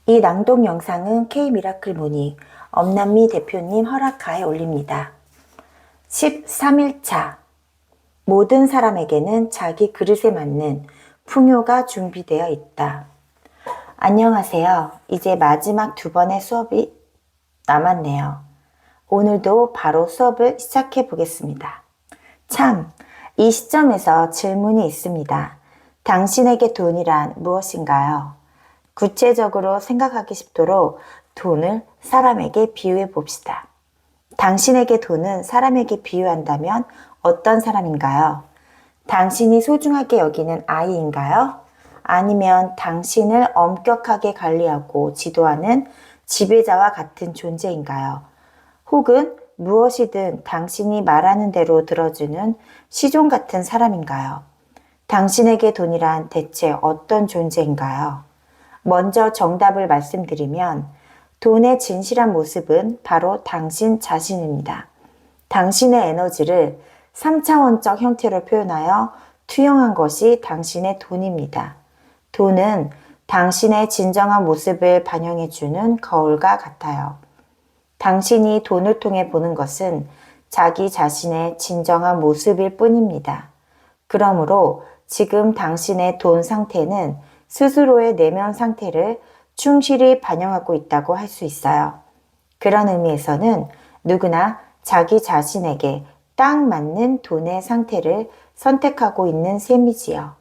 이 낭독 영상은 K-미라클 모닝 엄남미 대표님 허락하에 올립니다. 13일차 모든 사람에게는 자기 그릇에 맞는 풍요가 준비되어 있다. 안녕하세요. 이제 마지막 2번의 수업이 남았네요. 오늘도 바로 수업을 시작해 보겠습니다. 참, 이 시점에서 질문이 있습니다. 당신에게 돈이란 무엇인가요? 구체적으로 생각하기 쉽도록 돈을 사람에게 비유해 봅시다. 당신에게 돈은 사람에게 비유한다면 어떤 사람인가요? 당신이 소중하게 여기는 아이인가요? 아니면 당신을 엄격하게 관리하고 지도하는 지배자와 같은 존재인가요? 혹은 무엇이든 당신이 말하는 대로 들어주는 시종 같은 사람인가요? 당신에게 돈이란 대체 어떤 존재인가요? 먼저 정답을 말씀드리면 돈의 진실한 모습은 바로 당신 자신입니다. 당신의 에너지를 3차원적 형태로 표현하여 투영한 것이 당신의 돈입니다. 돈은 당신의 진정한 모습을 반영해주는 거울과 같아요. 당신이 돈을 통해 보는 것은 자기 자신의 진정한 모습일 뿐입니다. 그러므로 지금 당신의 돈 상태는 스스로의 내면 상태를 충실히 반영하고 있다고 할 수 있어요. 그런 의미에서는 누구나 자기 자신에게 딱 맞는 돈의 상태를 선택하고 있는 셈이지요.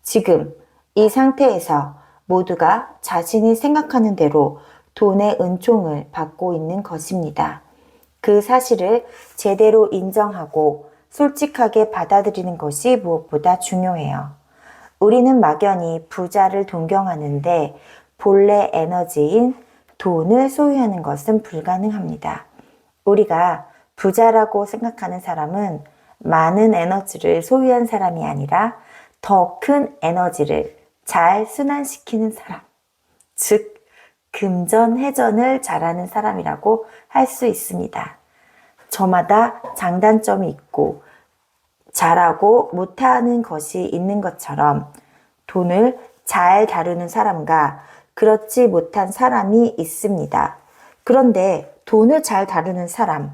지금 이 상태에서 모두가 자신이 생각하는 대로 돈의 은총을 받고 있는 것입니다. 그 사실을 제대로 인정하고 솔직하게 받아들이는 것이 무엇보다 중요해요. 우리는 막연히 부자를 동경하는데 본래 에너지인 돈을 소유하는 것은 불가능합니다. 우리가 부자라고 생각하는 사람은 많은 에너지를 소유한 사람이 아니라 더 큰 에너지를 잘 순환시키는 사람, 즉 금전회전을 잘하는 사람이라고 할 수 있습니다. 저마다 장단점이 있고 잘하고 못하는 것이 있는 것처럼 돈을 잘 다루는 사람과 그렇지 못한 사람이 있습니다. 그런데 돈을 잘 다루는 사람,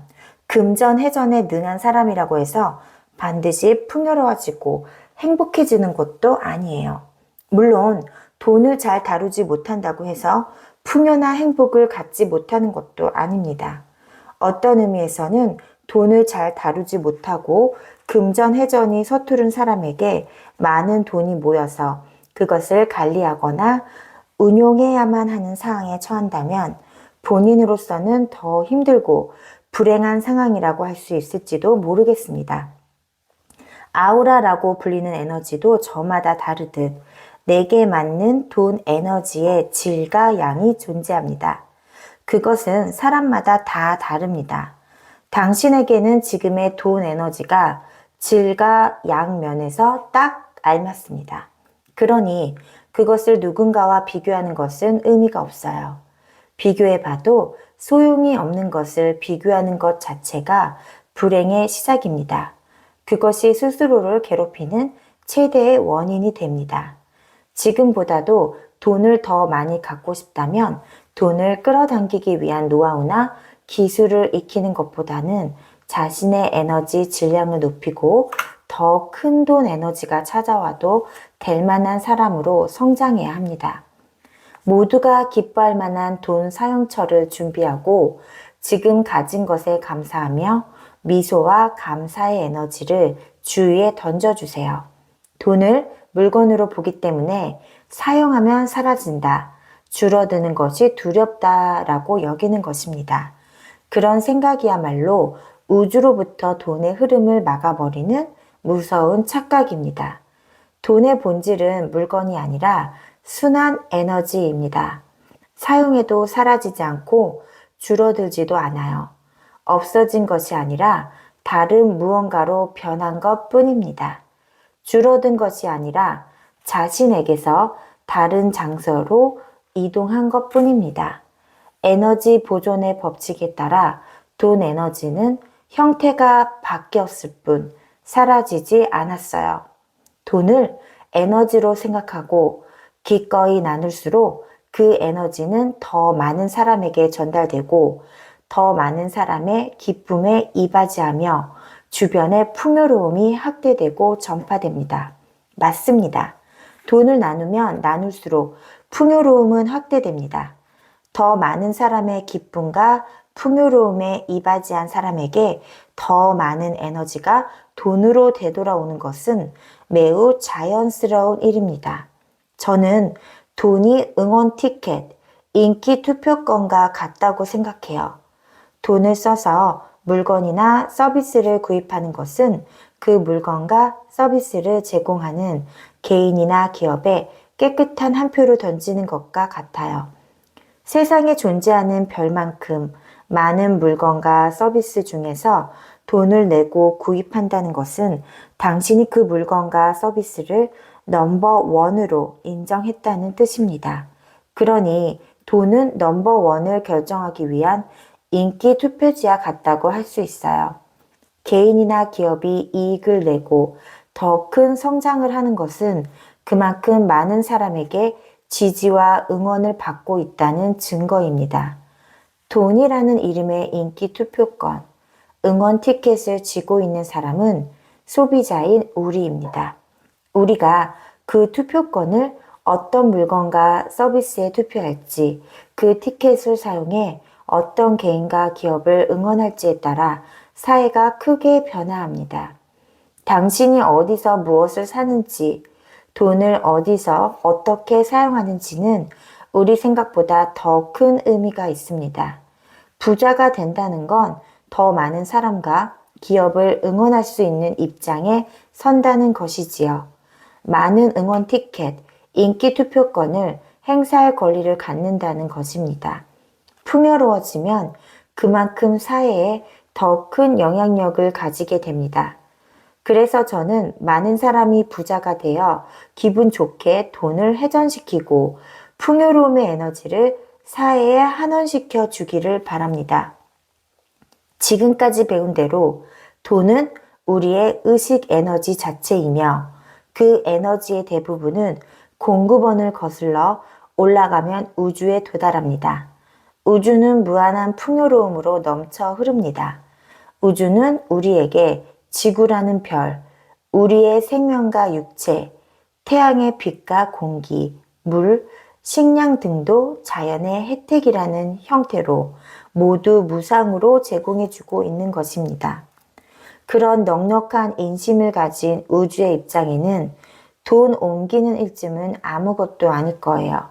금전회전에 능한 사람이라고 해서 반드시 풍요로워지고 행복해지는 것도 아니에요. 물론 돈을 잘 다루지 못한다고 해서 풍요나 행복을 갖지 못하는 것도 아닙니다. 어떤 의미에서는 돈을 잘 다루지 못하고 금전회전이 서투른 사람에게 많은 돈이 모여서 그것을 관리하거나 운용해야만 하는 상황에 처한다면 본인으로서는 더 힘들고 불행한 상황이라고 할 수 있을지도 모르겠습니다. 아우라라고 불리는 에너지도 저마다 다르듯 내게 맞는 돈 에너지의 질과 양이 존재합니다. 그것은 사람마다 다 다릅니다. 당신에게는 지금의 돈 에너지가 질과 양 면에서 딱 알맞습니다. 그러니 그것을 누군가와 비교하는 것은 의미가 없어요. 비교해봐도 소용이 없는 것을 비교하는 것 자체가 불행의 시작입니다. 그것이 스스로를 괴롭히는 최대의 원인이 됩니다. 지금보다도 돈을 더 많이 갖고 싶다면 돈을 끌어당기기 위한 노하우나 기술을 익히는 것보다는 자신의 에너지 질량을 높이고 더 큰 돈 에너지가 찾아와도 될 만한 사람으로 성장해야 합니다. 모두가 기뻐할 만한 돈 사용처를 준비하고 지금 가진 것에 감사하며 미소와 감사의 에너지를 주위에 던져주세요. 돈을 물건으로 보기 때문에 사용하면 사라진다, 줄어드는 것이 두렵다라고 여기는 것입니다. 그런 생각이야말로 우주로부터 돈의 흐름을 막아버리는 무서운 착각입니다. 돈의 본질은 물건이 아니라 순환 에너지입니다. 사용해도 사라지지 않고 줄어들지도 않아요. 없어진 것이 아니라 다른 무언가로 변한 것 뿐입니다. 줄어든 것이 아니라 자신에게서 다른 장소로 이동한 것 뿐입니다. 에너지 보존의 법칙에 따라 돈 에너지는 형태가 바뀌었을 뿐 사라지지 않았어요. 돈을 에너지로 생각하고 기꺼이 나눌수록 그 에너지는 더 많은 사람에게 전달되고 더 많은 사람의 기쁨에 이바지하며 주변의 풍요로움이 확대되고 전파됩니다. 맞습니다. 돈을 나누면 나눌수록 풍요로움은 확대됩니다. 더 많은 사람의 기쁨과 풍요로움에 이바지한 사람에게 더 많은 에너지가 돈으로 되돌아오는 것은 매우 자연스러운 일입니다. 저는 돈이 응원 티켓, 인기 투표권과 같다고 생각해요. 돈을 써서 물건이나 서비스를 구입하는 것은 그 물건과 서비스를 제공하는 개인이나 기업에 깨끗한 한 표를 던지는 것과 같아요. 세상에 존재하는 별만큼 많은 물건과 서비스 중에서 돈을 내고 구입한다는 것은 당신이 그 물건과 서비스를 넘버 원으로 인정했다는 뜻입니다. 그러니 돈은 넘버 원을 결정하기 위한 인기 투표지와 같다고 할 수 있어요. 개인이나 기업이 이익을 내고 더 큰 성장을 하는 것은 그만큼 많은 사람에게 지지와 응원을 받고 있다는 증거입니다. 돈이라는 이름의 인기 투표권, 응원 티켓을 쥐고 있는 사람은 소비자인 우리입니다. 우리가 그 투표권을 어떤 물건과 서비스에 투표할지, 그 티켓을 사용해 어떤 개인과 기업을 응원할지에 따라 사회가 크게 변화합니다. 당신이 어디서 무엇을 사는지, 돈을 어디서 어떻게 사용하는지는 우리 생각보다 더 큰 의미가 있습니다. 부자가 된다는 건 더 많은 사람과 기업을 응원할 수 있는 입장에 선다는 것이지요. 많은 응원 티켓, 인기 투표권을 행사할 권리를 갖는다는 것입니다. 풍요로워지면 그만큼 사회에 더 큰 영향력을 가지게 됩니다. 그래서 저는 많은 사람이 부자가 되어 기분 좋게 돈을 회전시키고 풍요로움의 에너지를 사회에 환원시켜 주기를 바랍니다. 지금까지 배운 대로 돈은 우리의 의식 에너지 자체이며 그 에너지의 대부분은 공급원을 거슬러 올라가면 우주에 도달합니다. 우주는 무한한 풍요로움으로 넘쳐 흐릅니다. 우주는 우리에게 지구라는 별, 우리의 생명과 육체, 태양의 빛과 공기, 물, 식량 등도 자연의 혜택이라는 형태로 모두 무상으로 제공해주고 있는 것입니다. 그런 넉넉한 인심을 가진 우주의 입장에는 돈 옮기는 일쯤은 아무것도 아닐 거예요.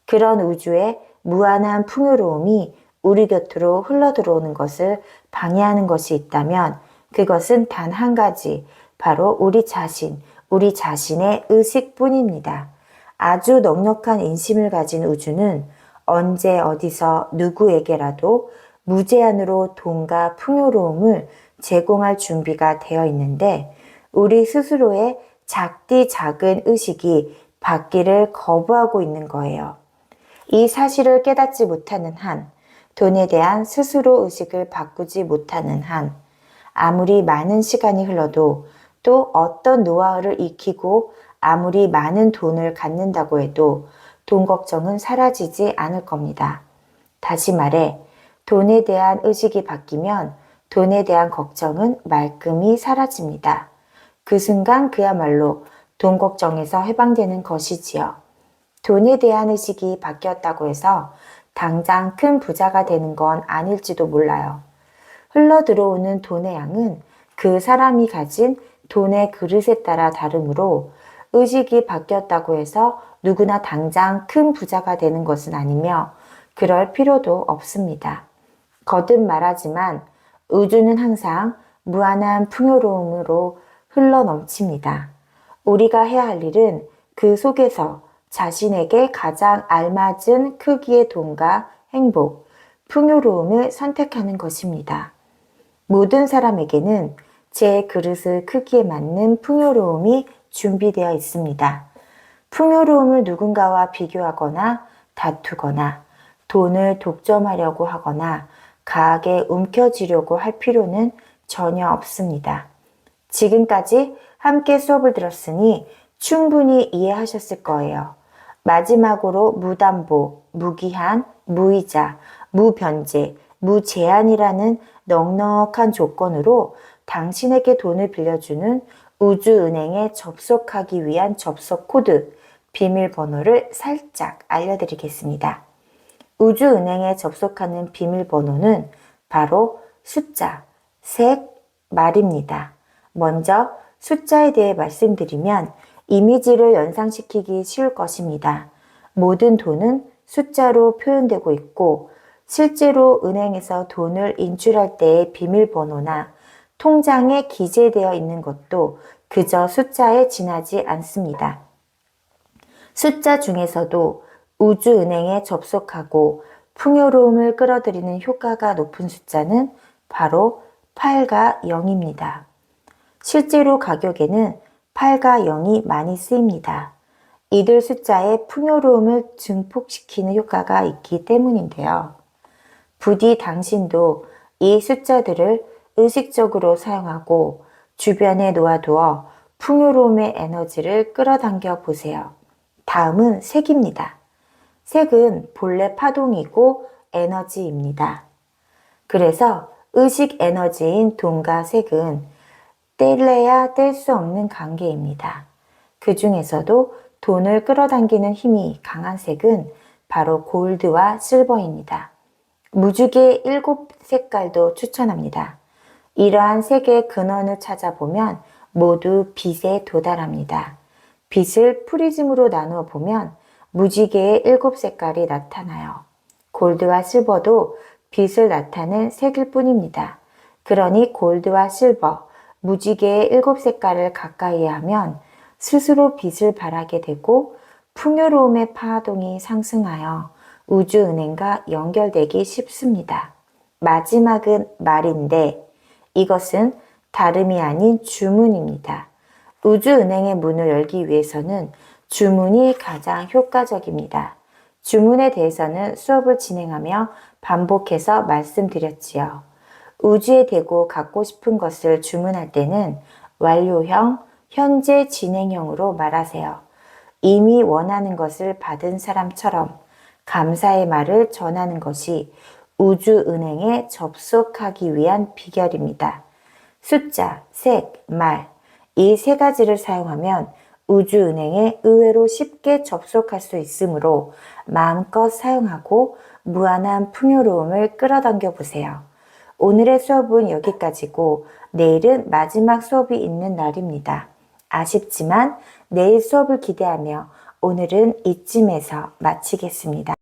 그런 우주의 무한한 풍요로움이 우리 곁으로 흘러들어오는 것을 방해하는 것이 있다면 그것은 단 한 가지, 바로 우리 자신의 의식뿐입니다. 아주 넉넉한 인심을 가진 우주는 언제 어디서 누구에게라도 무제한으로 돈과 풍요로움을 제공할 준비가 되어 있는데 우리 스스로의 작디 작은 의식이 받기를 거부하고 있는 거예요. 이 사실을 깨닫지 못하는 한, 돈에 대한 스스로 의식을 바꾸지 못하는 한, 아무리 많은 시간이 흘러도 또 어떤 노하우를 익히고 아무리 많은 돈을 갖는다고 해도 돈 걱정은 사라지지 않을 겁니다. 다시 말해, 돈에 대한 의식이 바뀌면 돈에 대한 걱정은 말끔히 사라집니다. 그 순간 그야말로 돈 걱정에서 해방되는 것이지요. 돈에 대한 의식이 바뀌었다고 해서 당장 큰 부자가 되는 건 아닐지도 몰라요. 흘러 들어오는 돈의 양은 그 사람이 가진 돈의 그릇에 따라 다르므로 의식이 바뀌었다고 해서 누구나 당장 큰 부자가 되는 것은 아니며 그럴 필요도 없습니다. 거듭 말하지만 우주는 항상 무한한 풍요로움으로 흘러 넘칩니다. 우리가 해야 할 일은 그 속에서 자신에게 가장 알맞은 크기의 돈과 행복, 풍요로움을 선택하는 것입니다. 모든 사람에게는 제 그릇의 크기에 맞는 풍요로움이 준비되어 있습니다. 풍요로움을 누군가와 비교하거나 다투거나 돈을 독점하려고 하거나 가하게 움켜쥐려고 할 필요는 전혀 없습니다. 지금까지 함께 수업을 들었으니 충분히 이해하셨을 거예요. 마지막으로 무담보, 무기한, 무이자, 무변제, 무제한이라는 넉넉한 조건으로 당신에게 돈을 빌려주는 우주은행에 접속하기 위한 접속 코드, 비밀번호를 살짝 알려드리겠습니다. 우주은행에 접속하는 비밀번호는 바로 숫자, 색, 말입니다. 먼저 숫자에 대해 말씀드리면 이미지를 연상시키기 쉬울 것입니다. 모든 돈은 숫자로 표현되고 있고 실제로 은행에서 돈을 인출할 때의 비밀번호나 통장에 기재되어 있는 것도 그저 숫자에 지나지 않습니다. 숫자 중에서도 우주은행에 접속하고 풍요로움을 끌어들이는 효과가 높은 숫자는 바로 8과 0입니다. 실제로 가격에는 8과 0이 많이 쓰입니다. 이들 숫자에 풍요로움을 증폭시키는 효과가 있기 때문인데요. 부디 당신도 이 숫자들을 의식적으로 사용하고 주변에 놓아두어 풍요로움의 에너지를 끌어당겨 보세요. 다음은 색입니다. 색은 본래 파동이고 에너지입니다. 그래서 의식 에너지인 돈과 색은 뗄래야 뗄 수 없는 관계입니다. 그 중에서도 돈을 끌어당기는 힘이 강한 색은 바로 골드와 실버입니다. 무지개 7색깔도 추천합니다. 이러한 색의 근원을 찾아보면 모두 빛에 도달합니다. 빛을 프리즘으로 나누어 보면 무지개의 7색깔이 나타나요. 골드와 실버도 빛을 나타낸 색일 뿐입니다. 그러니 골드와 실버, 무지개의 7색깔을 가까이 하면 스스로 빛을 발하게 되고 풍요로움의 파동이 상승하여 우주은행과 연결되기 쉽습니다. 마지막은 말인데 이것은 다름이 아닌 주문입니다. 우주은행의 문을 열기 위해서는 주문이 가장 효과적입니다. 주문에 대해서는 수업을 진행하며 반복해서 말씀드렸지요. 우주에 대고 갖고 싶은 것을 주문할 때는 완료형, 현재 진행형으로 말하세요. 이미 원하는 것을 받은 사람처럼 감사의 말을 전하는 것이 우주은행에 접속하기 위한 비결입니다. 숫자, 색, 말, 이 세 가지를 사용하면 우주은행에 의외로 쉽게 접속할 수 있으므로 마음껏 사용하고 무한한 풍요로움을 끌어당겨 보세요. 오늘의 수업은 여기까지고 내일은 마지막 수업이 있는 날입니다. 아쉽지만 내일 수업을 기대하며 오늘은 이쯤에서 마치겠습니다.